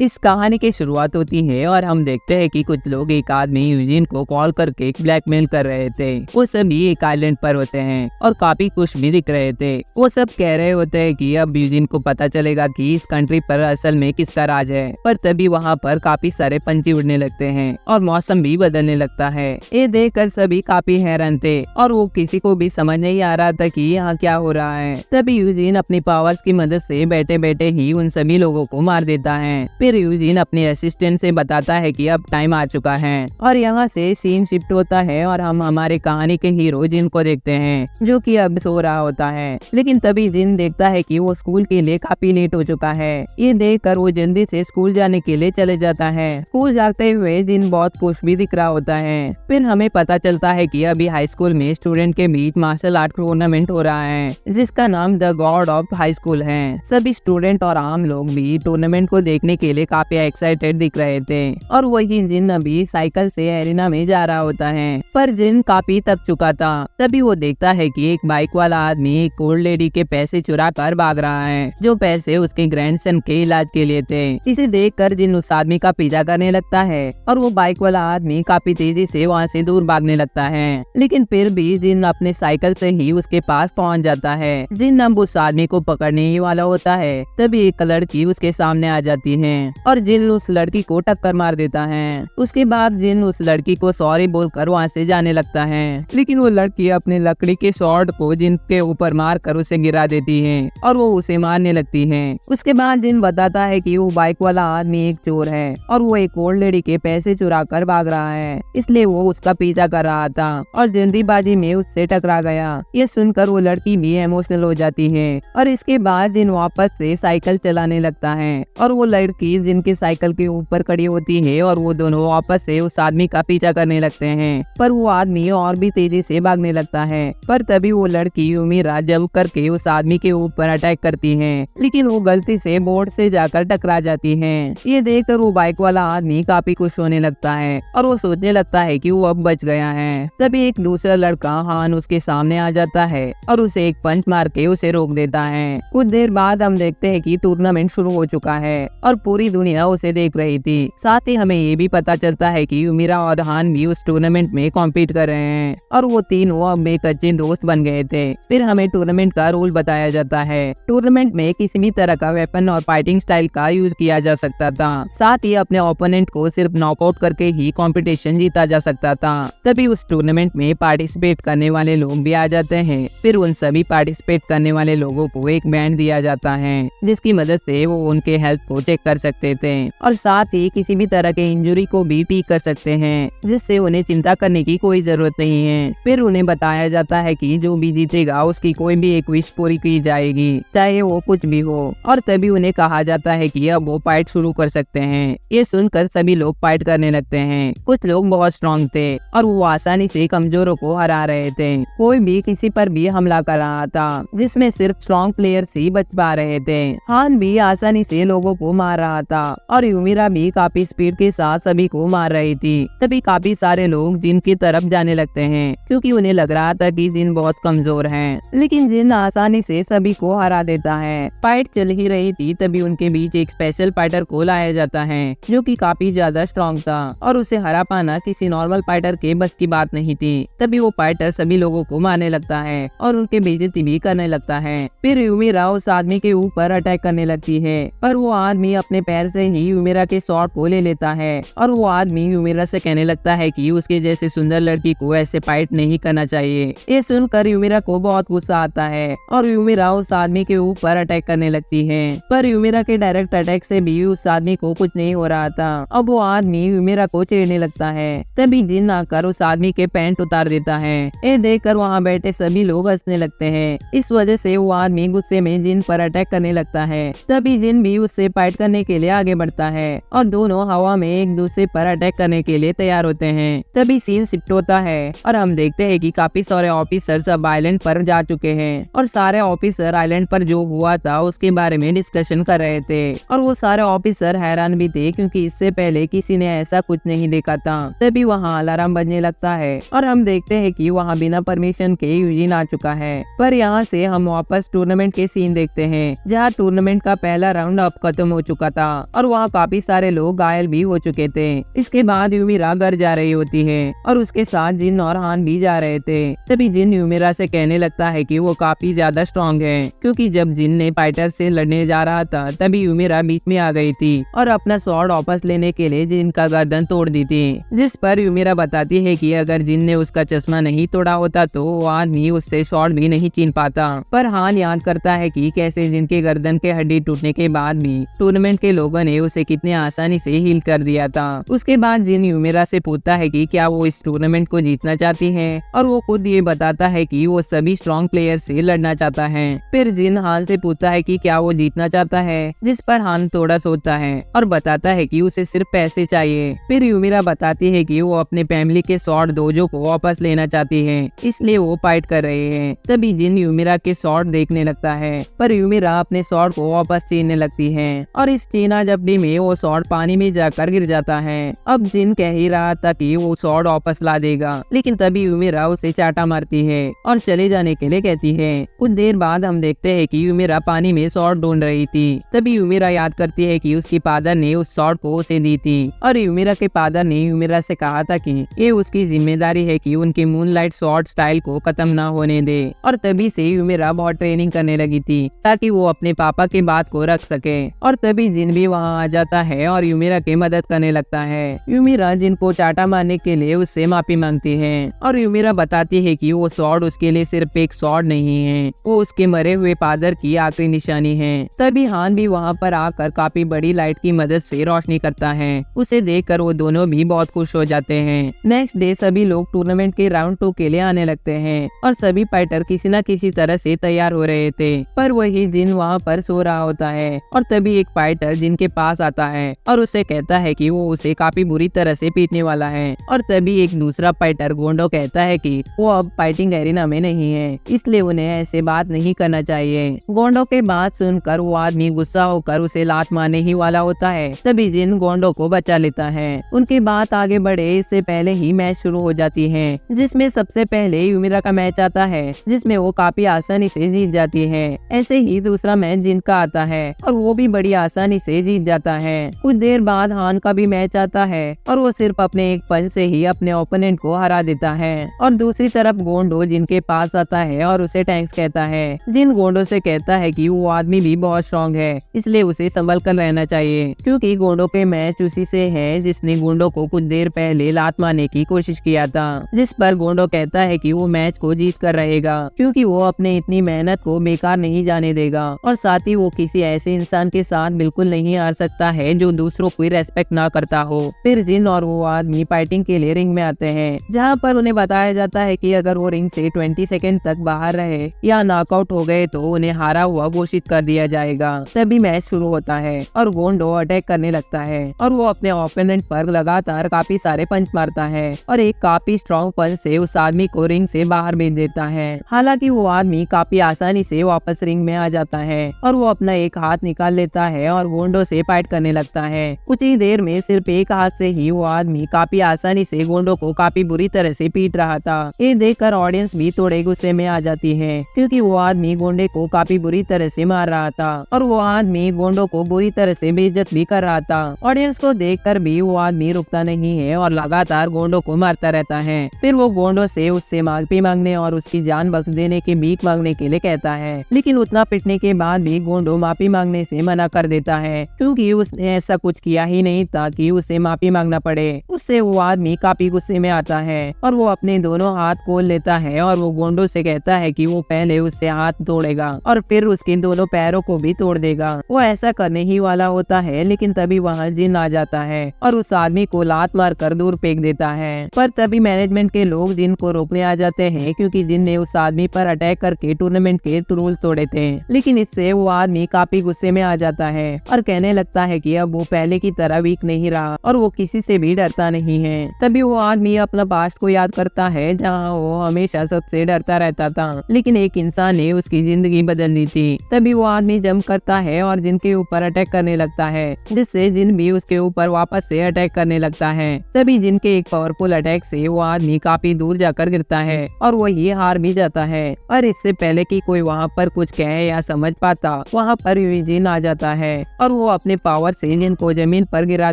इस कहानी की शुरुआत होती है और हम देखते हैं कि कुछ लोग एक आदमी यूजिन को कॉल करके ब्लैकमेल कर रहे थे। वो सभी एक आइलैंड पर होते हैं और काफी खुश भी दिख रहे थे। वो सब कह रहे होते हैं कि अब यूजिन को पता चलेगा कि इस कंट्री पर असल में किसका राज है। पर तभी वहाँ पर काफी सारे पंछी उड़ने लगते हैं और मौसम भी बदलने लगता है। ये देखकर सभी काफी हैरान थे और वो किसी को भी समझ नहीं आ रहा था कि यहाँ क्या हो रहा है। तभी यूजिन अपनी पावर्स की मदद से बैठे बैठे ही उन सभी लोगों को मार देता है। फिर यूजिन अपने असिस्टेंट से बताता है कि अब टाइम आ चुका है और यहाँ से सीन शिफ्ट होता है और हम हमारे कहानी के हीरो जिन को देखते हैं जो कि अब सो रहा होता है। लेकिन तभी जिन देखता है कि वो स्कूल के लिए काफी लेट हो चुका है। ये देखकर वो जल्दी से स्कूल जाने के लिए चले जाता है। स्कूल जाते हुए जिन बहुत खुश भी दिख रहा होता है। फिर हमें पता चलता है कि अभी हाई स्कूल में स्टूडेंट के बीच मार्शल आर्ट टूर्नामेंट हो रहा है जिसका नाम the God of high school है। सभी स्टूडेंट और आम लोग भी टूर्नामेंट को देखने के लिए काफी एक्साइटेड दिख रहे थे और वही जिन अभी साइकिल से एरिना में जा रहा होता है। पर जिन काफी थक चुका था। तभी वो देखता है कि एक बाइक वाला आदमी एक ओल्ड लेडी के पैसे चुरा कर भाग रहा है जो पैसे उसके ग्रैंडसन के इलाज के लिए थे। इसे देखकर जिन उस आदमी का पीछा करने लगता है और वो बाइक वाला आदमी काफी तेजी से वहाँ से दूर भागने लगता है। लेकिन फिर भी जिन अपने साइकिल से ही उसके पास पहुँच जाता है। जिन अब उस आदमी को पकड़ने ही वाला होता है तभी एक लड़की उसके सामने आ जाती है और जिन उस लड़की को टक्कर मार देता है। उसके बाद जिन उस लड़की को सॉरी बोलकर वहाँ से जाने लगता है। लेकिन वो लड़की अपने लकड़ी के शॉर्ट को जिन के ऊपर मार कर उसे गिरा देती है और वो उसे मारने लगती है। उसके बाद जिन बताता है कि वो बाइक वाला आदमी एक चोर है और वो एक ओल्ड लेडी के पैसे चुरा कर भाग रहा है, इसलिए वो उसका पीछा कर रहा था और जल्दीबाजी में उससे टकरा गया। ये सुनकर वो लड़की भी इमोशनल हो जाती है और इसके बाद जिन वापस से साइकिल चलाने लगता है और वो लड़की जिनके साइकिल के ऊपर खड़ी होती है और वो दोनों वापस से उस आदमी का पीछा करने लगते हैं। पर वो आदमी और भी तेजी से भागने लगता है। पर तभी वो लड़की यूमिरा जंप करके उस आदमी के ऊपर अटैक करती है, लेकिन वो गलती से बोर्ड से जाकर टकरा जाती है। ये देखकर वो बाइक वाला आदमी काफी खुश होने लगता है और वो सोचने लगता है कि वो अब बच गया है। तभी एक दूसरा लड़का हान उसके सामने आ जाता है और उसे एक पंच मार के उसे रोक देता है। कुछ देर बाद हम देखते हैं कि टूर्नामेंट शुरू हो चुका है और पूरी दुनिया उसे देख रही थी। साथ ही हमें ये भी पता चलता है कि यूमिरा और हान भी उस टूर्नामेंट में कॉम्पीट कर रहे हैं और वो तीनों अब एक अच्छे दोस्त बन गए थे। फिर हमें टूर्नामेंट का रूल बताया जाता है। टूर्नामेंट में किसी भी तरह का वेपन और फाइटिंग स्टाइल का यूज किया जा सकता था। साथ ही अपने ओपोनेंट को सिर्फ नॉकआउट करके ही कंपटीशन जीता जा सकता था। तभी उस टूर्नामेंट में पार्टिसिपेट करने वाले लोग भी आ जाते हैं। फिर उन सभी पार्टिसिपेट करने वाले लोगों को एक बैंड दिया जाता है जिसकी मदद से वो उनके हेल्थ को चेक कर सकते थे और साथ ही किसी भी तरह के इंजरी को भी ठीक कर सकते हैं, जिससे उन्हें चिंता करने की कोई जरूरत नहीं है। फिर उन्हें बताया जाता है कि जो भी जीतेगा उसकी कोई भी एक विश पूरी की जाएगी, चाहे वो कुछ भी हो। और तभी उन्हें कहा जाता है कि अब वो फाइट शुरू कर सकते हैं। ये सुनकर सभी लोग फाइट करने लगते हैं। कुछ लोग बहुत स्ट्रॉन्ग थे और वो आसानी से कमजोरों को हरा रहे थे। कोई भी किसी पर भी हमला कर रहा था, जिसमें सिर्फ स्ट्रॉन्ग प्लेयर्स ही बच पा रहे थे। हान भी आसानी से लोगों को मार रहा था और यूमिरा भी काफी स्पीड के साथ सभी को मार रही थी। तभी काफी सारे लोग जिन की तरफ जाने लगते हैं क्योंकि उन्हें लग रहा था कि जिन बहुत कमजोर हैं। लेकिन जिन आसानी से सभी को हरा देता है। फाइट चल ही रही थी तभी उनके बीच एक स्पेशल फाइटर को लाया जाता है जो कि काफी ज्यादा स्ट्रॉन्ग था और उसे हरा पाना किसी नॉर्मल फाइटर के बस की बात नहीं थी। तभी वो फाइटर सभी लोगों को मारने लगता है और उनके बेइज्जती भी करने लगता है। फिर यूमिरा उस आदमी के ऊपर अटैक करने लगती है पर वो आदमी अपने पैर से ही यूमिरा के शॉट को ले लेता है और वो आदमी यूमिरा से कहने लगता है कि उसके जैसे सुंदर लड़की को ऐसे फाइट नहीं करना चाहिए। ये सुनकर यूमिरा को बहुत गुस्सा आता है और यूमिरा उस आदमी के ऊपर अटैक करने लगती है। पर यूमिरा के डायरेक्ट अटैक से भी उस आदमी को कुछ नहीं हो रहा था। अब वो आदमी यूमिरा को छेड़ने लगता है। तभी जिन आकर उस आदमी के पैंट उतार देता है। ये देखकर वहाँ बैठे सभी लोग हंसने लगते हैं। इस वजह से वो आदमी गुस्से में जिन पर अटैक करने लगता है। तभी जिन भी उससे फाइट करने के लिए आगे बढ़ता है और दोनों हवा में एक दूसरे पर अटैक करने के लिए तैयार होते हैं। तभी सीन शिफ्ट होता है और हम देखते हैं कि काफी सारे ऑफिसर्स अब आइलैंड पर जा चुके हैं और सारे ऑफिसर आइलैंड पर जो हुआ था उसके बारे में डिस्कशन कर रहे थे और वो सारे ऑफिसर हैरान भी थे क्योंकि इससे पहले किसी ने ऐसा कुछ नहीं देखा था। तभी वहाँ अलार्म बजने लगता है और हम देखते हैं कि वहाँ बिना परमिशन के यूजिन आ चुका है। पर यहाँ से हम वापस टूर्नामेंट के सीन देखते हैं जहाँ टूर्नामेंट का पहला राउंड अब खत्म हो चुका था और वहाँ काफी सारे लोग घायल भी हो चुके थे। इसके बाद यूमिरा घर जा रही होती है और उसके साथ जिन और हान भी जा रहे थे। तभी जिन यूमिरा से कहने लगता है कि वो काफी ज्यादा स्ट्रॉन्ग है, क्योंकि जब जिन ने फाइटर से लड़ने जा रहा था तभी यूमिरा बीच में आ गई थी और अपना स्वॉर्ड वापस लेने के लिए जिन का गर्दन तोड़ दी थी। जिस पर यूमिरा बताती है कि अगर जिन ने उसका चश्मा नहीं तोड़ा होता तो वो आदमी उससे स्वॉर्ड भी नहीं छीन पाता। पर हान याद करता है कि कैसे जिनके गर्दन के हड्डी टूटने के बाद भी टूर्नामेंट के लोगों ने उसे कितने आसानी से हील कर दिया था। उसके बाद जिन यूमिरा से पूछता है कि क्या वो इस टूर्नामेंट को जीतना चाहती है और वो खुद ये बताता है कि वो सभी स्ट्रॉन्ग प्लेयर से लड़ना चाहता है। फिर जिन हान से पूछता है कि क्या वो जीतना चाहता है, जिस पर हान थोड़ा सोचता है और बताता है कि उसे सिर्फ पैसे चाहिए। फिर यूमिरा बताती है कि वो अपने फैमिली के स्वॉर्ड डोजो को वापस लेना चाहती है, इसलिए वो फाइट कर रहे हैं। तभी जिन यूमिरा के स्वॉर्ड देखने लगता है, पर यूमिरा अपने स्वॉर्ड को वापस छीनने लगती है और इस चीना झपटी में वो स्वॉर्ड पानी में जाकर गिर जाता है। अब जिन कह ही रहा था कि वो स्वॉर्ड वापस ला देगा, लेकिन तभी यूमिरा उसे चाटा मारती है और चले जाने के लिए कहती है। कुछ देर बाद हम देखते हैं कि यूमिरा पानी में स्वॉर्ड ढूंढ रही थी। तभी यूमिरा याद करती है कि उसकी फादर ने उस स्वॉर्ड को उसे दी थी और यूमिरा के फादर ने यूमिरा से कहा था कि ये उसकी जिम्मेदारी है कि उनकी मूनलाइट स्वॉर्ड स्टाइल को खत्म ना होने दे। और तभी से यूमिरा बहुत ट्रेनिंग करने लगी थी ताकि वो अपने पापा की बात को रख सके। और तभी जिन भी वहाँ आ जाता है और यूमिरा की मदद करने लगता है। यूमिरा जिन को चाटा मारने के लिए उससे माफी मांगती है और यूमिरा बताती है कि वो स्वॉर्ड उसके लिए सिर्फ एक स्वॉर्ड नहीं है, वो उसके मरे हुए फादर की आखिरी निशानी है। तभी हान भी वहाँ पर आकर काफी बड़ी लाइट की मदद से रोशनी करता है। उसे देखकर वो दोनों भी बहुत खुश हो जाते हैं। नेक्स्ट डे सभी लोग टूर्नामेंट के राउंड 2 के लिए आने लगते हैं और सभी फाइटर किसी न किसी तरह से तैयार हो रहे थे, पर वही जिन वहाँ पर सो रहा होता है। और तभी एक फाइटर जिन के पास आता है और उसे कहता है कि वो उसे काफी बुरी तरह से पीटने वाला है। और तभी एक दूसरा फाइटर गोंडो कहता है कि वो अब फाइटिंग एरिना में नहीं है, इसलिए उन्हें ऐसे बात नहीं करना चाहिए। गोंडो के बात सुनकर वो आदमी गुस्सा होकर उसे लात मारने ही वाला होता है। तभी जिन गोंडो को बचा लेता है। उनकी बात आगे बढ़े इससे पहले ही मैच शुरू हो जाती है, जिसमें सबसे पहले यूमिरा का मैच आता है, जिसमें वो काफी आसानी से जीत जाती है। ऐसे ही दूसरा मैच जिन का आता है और वो भी बड़ी आसानी से जीत जाता है। कुछ देर बाद हान का भी मैच आता है और वो सिर्फ अपने एक पंच से ही अपने ओपोनेंट को हरा देता है। और दूसरी तरफ गोंडो जिनके पास आता है और उसे टैंक्स कहता है। जिन गोंडो से कहता है कि वो आदमी भी बहुत स्ट्रॉन्ग है, इसलिए उसे संभल कर रहना चाहिए, क्योंकि गोंडो के मैच उसी से है जिसने गोंडो को कुछ देर पहले लात मारने की कोशिश किया था। जिस पर गोंडो कहता है कि वो मैच को जीत कर रहेगा, क्योंकि वो अपने इतनी मेहनत को बेकार नहीं जाने देगा और साथ ही वो किसी ऐसे इंसान के साथ बिल्कुल नहीं हार सकता है जो दूसरों को रेस्पेक्ट ना करता हो। फिर जिन और वो आदमी फाइटिंग के लिए रिंग में आते हैं, जहाँ पर उन्हें बताया जाता है कि अगर वो रिंग से 20 सेकंड तक बाहर रहे या नॉकआउट हो गए तो उन्हें हारा हुआ घोषित कर दिया जाएगा। तभी मैच शुरू होता है और गोंडो अटैक करने लगता है और वो अपने ओपोनेंट पर लगातार काफी सारे पंच मारता है और एक काफी स्ट्रॉन्ग पंच से उस आदमी को रिंग से बाहर भेज देता है। हालांकि वो आदमी काफी आसानी से वापस रिंग में आ जाता है और वो अपना एक हाथ निकाल लेता है और गोंडो से फाइट करने लगता है। कुछ ही देर में सिर्फ एक हाथ से ही वो आदमी काफी आसानी से गोंडो को काफी बुरी तरह से पीट रहा था। ये देखकर ऑडियंस भी थोड़े गुस्से में आ जाती है, क्योंकि वो आदमी गोंडे को काफी बुरी तरह से मार रहा था और वो आदमी गोंडो को बुरी तरह से बेइज्जत भी कर रहा था। ऑडियंस को देखकर भी वो आदमी रुकता नहीं है और लगातार गोंडो को मारता रहता है। फिर वो गोंडो से उससे माफी मांगने और उसकी जान बख्श देने की भीख मांगने के लिए कहता है, लेकिन उतना पिटने के बाद भी गोंडो माफी मांगने से मना कर देता है, क्योंकि उसने ऐसा कुछ किया ही नहीं था कि उसे माफी मांगना पड़े। उससे वो आदमी काफी गुस्से में आता है और वो अपने दोनों हाथ खोल लेता है और वो गोंडो से कहता है कि वो पहले उससे हाथ तोड़ेगा और फिर उसके दोनों पैरों को भी तोड़ देगा। वो ऐसा करने ही वाला होता है, लेकिन तभी वहाँ जिन आ जाता है और उस आदमी को लात मार कर दूर फेंक देता है। पर तभी मैनेजमेंट के लोग जिन को रोकने आ जाते हैं, क्योंकि जिन ने उस आदमी पर अटैक करके टूर्नामेंट के रूल तोड़े थे। लेकिन इससे वो आदमी काफी गुस्से में आ जाता है और कहने लगता है कि अब वो पहले की तरह वीक नहीं रहा और वो किसी से भी डरता नहीं है। तभी वो आदमी अपना पास्ट को याद करता है, जहाँ वो हमेशा सबसे डरता रहता था, लेकिन एक इंसान ने उसकी जिंदगी बदल दी थी। तभी वो आदमी जंप करता है और जिन के ऊपर अटैक करने लगता है, जिससे जिन भी उसके ऊपर वापस से अटैक करने लगता है। तभी जिन के एक पावरफुल अटैक से वो आदमी काफी दूर जाकर गिरता है और वो ये हार भी जाता है। और इससे पहले कि कोई वहाँ पर कुछ कहे या समझ पाता, वहाँ पर यूजिन आ जाता है और और वो अपने पावर से जिन को जमीन पर गिरा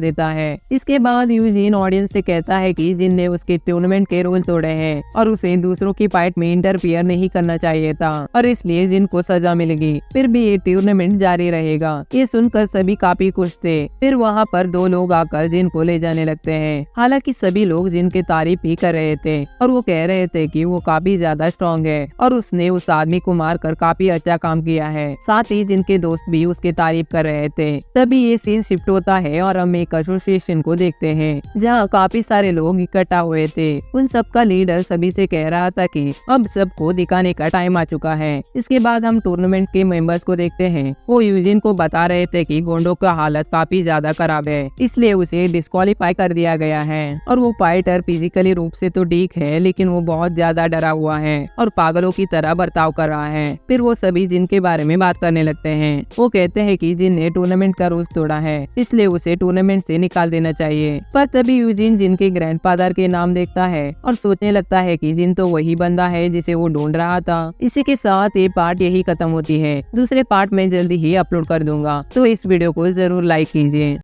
देता है। इसके बाद यूजिन ऑडियंस से कहता है कि जिन ने उसके टूर्नामेंट के रूल तोड़े हैं और उसे दूसरों की फाइट में इंटरफियर नहीं करना चाहिए था और इसलिए जिन को सजा मिलेगी, फिर भी ये टूर्नामेंट जारी रहेगा। ये सुनकर सभी काफी खुश थे। फिर वहाँ पर 2 लोग आकर जिन को ले जाने लगते हैं। हालांकि सभी लोग जिन की तारीफ ही कर रहे थे और वो कह रहे थे कि वो काफी ज्यादा स्ट्रॉन्ग है और उसने उस आदमी को मारकर काफी अच्छा काम किया है। साथ ही जिनके दोस्त भी उसकी तारीफ कर रहे थे। तभी ये सीन शिफ्ट होता है और हम एक एसोसिएशन को देखते हैं जहाँ काफी सारे लोग इकट्ठा हुए थे। उन सबका लीडर सभी से कह रहा था कि अब सबको दिखाने का टाइम आ चुका है। इसके बाद हम टूर्नामेंट के मेंबर्स को देखते हैं। वो यूजिन को बता रहे थे कि गोंडो का हालत काफी ज्यादा खराब है, इसलिए उसे डिस्क्वालीफाई कर दिया गया है और वो फाइटर फिजिकली रूप से तो ठीक है लेकिन वो बहुत ज्यादा डरा हुआ है और पागलों की तरह बर्ताव कर रहा है। फिर वो सभी जिन के बारे में बात करने लगते हैं। वो कहते हैं कि जिन ने टूर्नामेंट का रूल तोड़ा है इसलिए उसे टूर्नामेंट से निकाल देना चाहिए। पर तभी यूजिन जिन के ग्रैंडफादर के नाम देखता है और सोचने लगता है कि जिन तो वही बंदा है जिसे वो ढूंढ रहा था। इसी के साथ ये पार्ट यही खत्म होती है। दूसरे पार्ट में जल्दी ही अपलोड कर दूंगा, तो इस वीडियो को जरूर लाइक कीजिए।